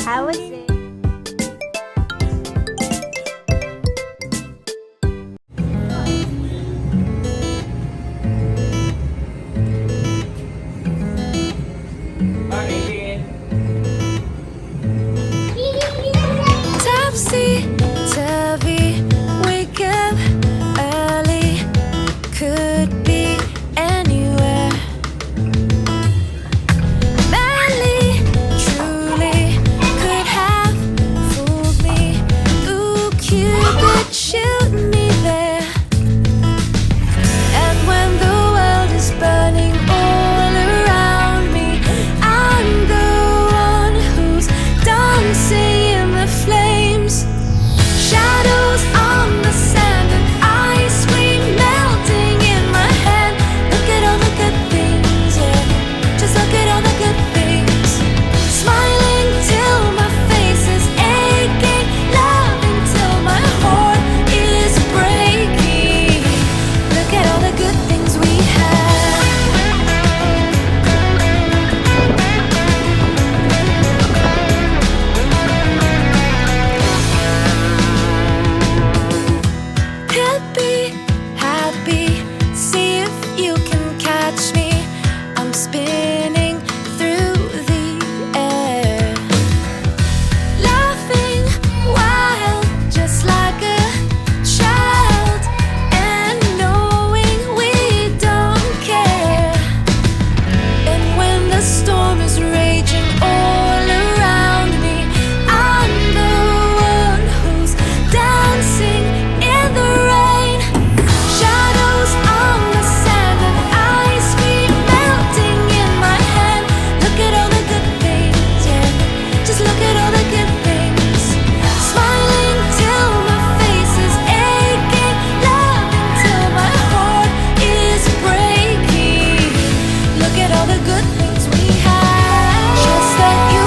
How was it? Topsy-turvy, wake up early, could be anywhere. Madly, truly, could have fooled me. Ooh, Cupid, shoot me there. And when the world is burning all around me, I'm the one who's dancing in the flames. Shadows on the sand and ice cream melting in my hand. Look at all the good things, yeah. Just look at all the good things. Smiling till my face is aching, loving till my heart is breaking. Look at all the good things we have. Happy, happy, see if you can catch me. I'm spinning through the air, laughing wild, just like a child, and knowing we don't care. And when the storm is raging all around me, I'm the one who's dancing in the rain. Shadows on the sand and ice cream melting in my hand. Look at all the good things, yeah. Just look at all the good things. Smiling till my face is aching, loving till my heart is breaking. Look at all the good things we have. Just that you.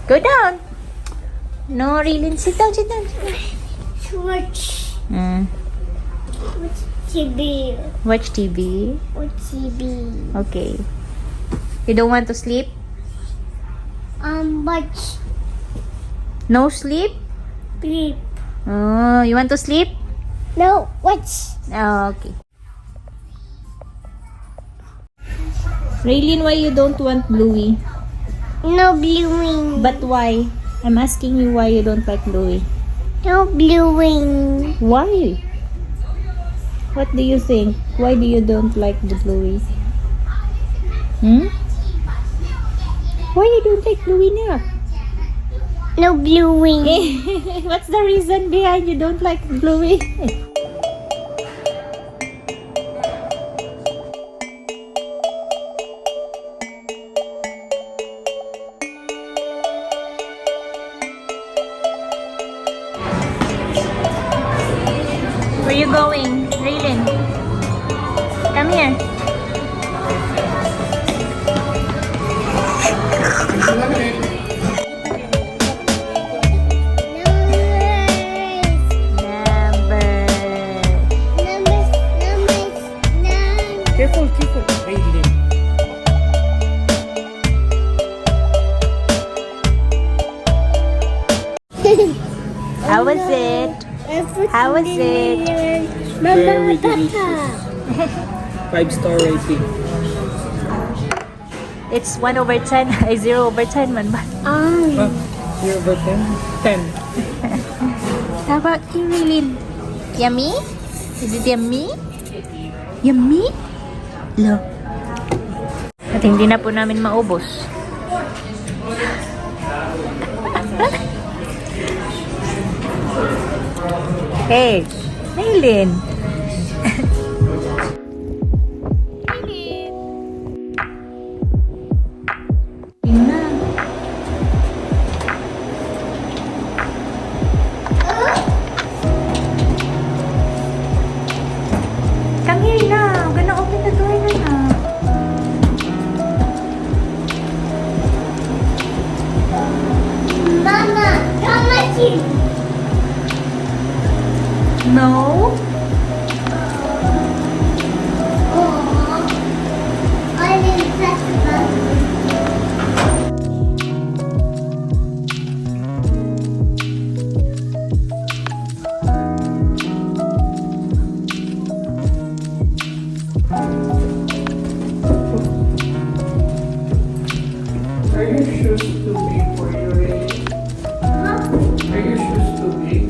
Go down. No, Rilin. Sit down, sit down. Watch. Mm. Watch TV. Watch TV. Watch TV. Okay. You don't want to sleep? Watch. No sleep? Sleep. Oh, you want to sleep? No, watch. Oh, okay. Raylene, why you don't want Bluey? No bluing. But why? I'm asking you why you don't like Bluey. No bluing. Why? What do you think? Why do you don't like the Bluey? Hmm? Why you don't like Bluey now? No bluing. What's the reason behind you don't like Bluey? Where you going, Raylin? Come here. Careful, careful. Raylin. How was it? How was it? Very delicious. 5-star rating. It's 1/10. Ay, 0/10 man ba? Ah, 0/10? 10. How about you, Raylin? Yummy? Is it yummy? Yummy? Lo. At hindi na po namin maubos. Hey, Raylin. Raylin. Tingnan. Come here now. I'm gonna open the door na na. Mama, come at you. No? Oh, I didn't press the button. Are your shoes too big for you, Raylin? Are your shoes too big?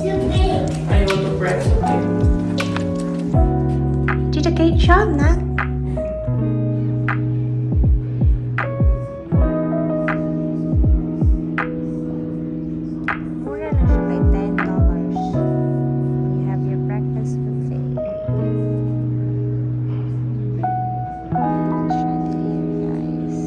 Too big. I want to press it. Tita Kate siya, na? Mura lang siya kay $10. You have your breakfast buffet. Just right here, guys.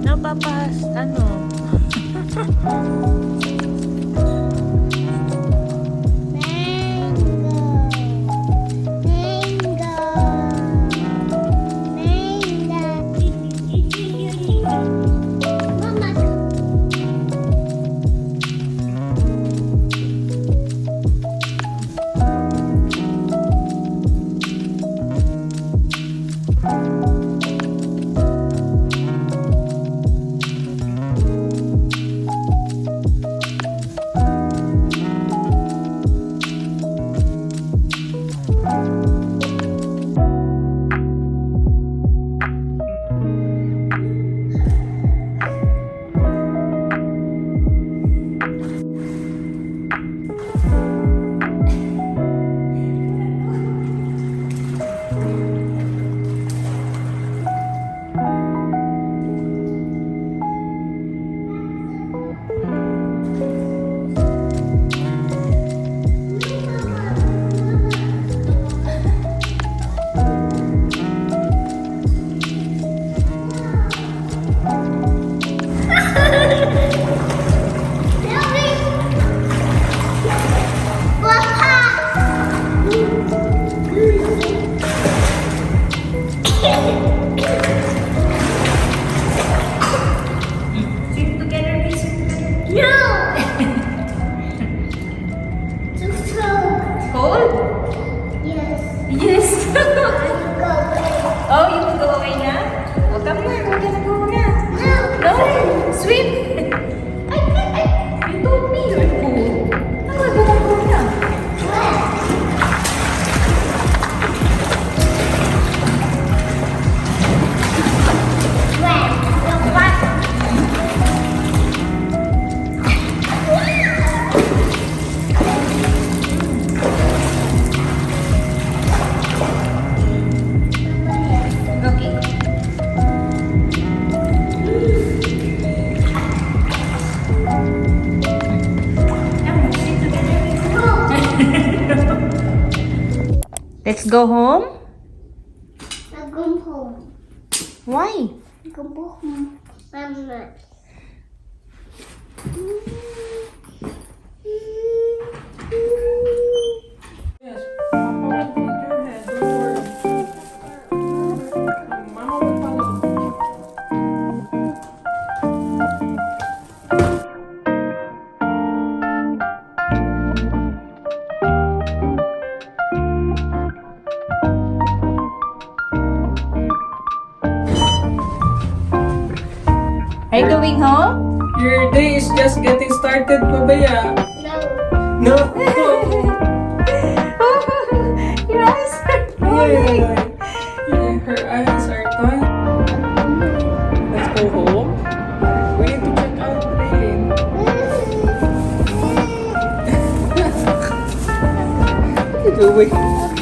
Napapas, ano? Let's go home? I go home. Why? I go home. I'm not. Yes, Papa will hold your hand. Don't worry. Mama will follow. Are you going home? Your day is just getting started, Babaya. No. No. Your eyes are rolling. Yeah, her eyes are done. Let's go home. We need to check out Rain. What are you doing?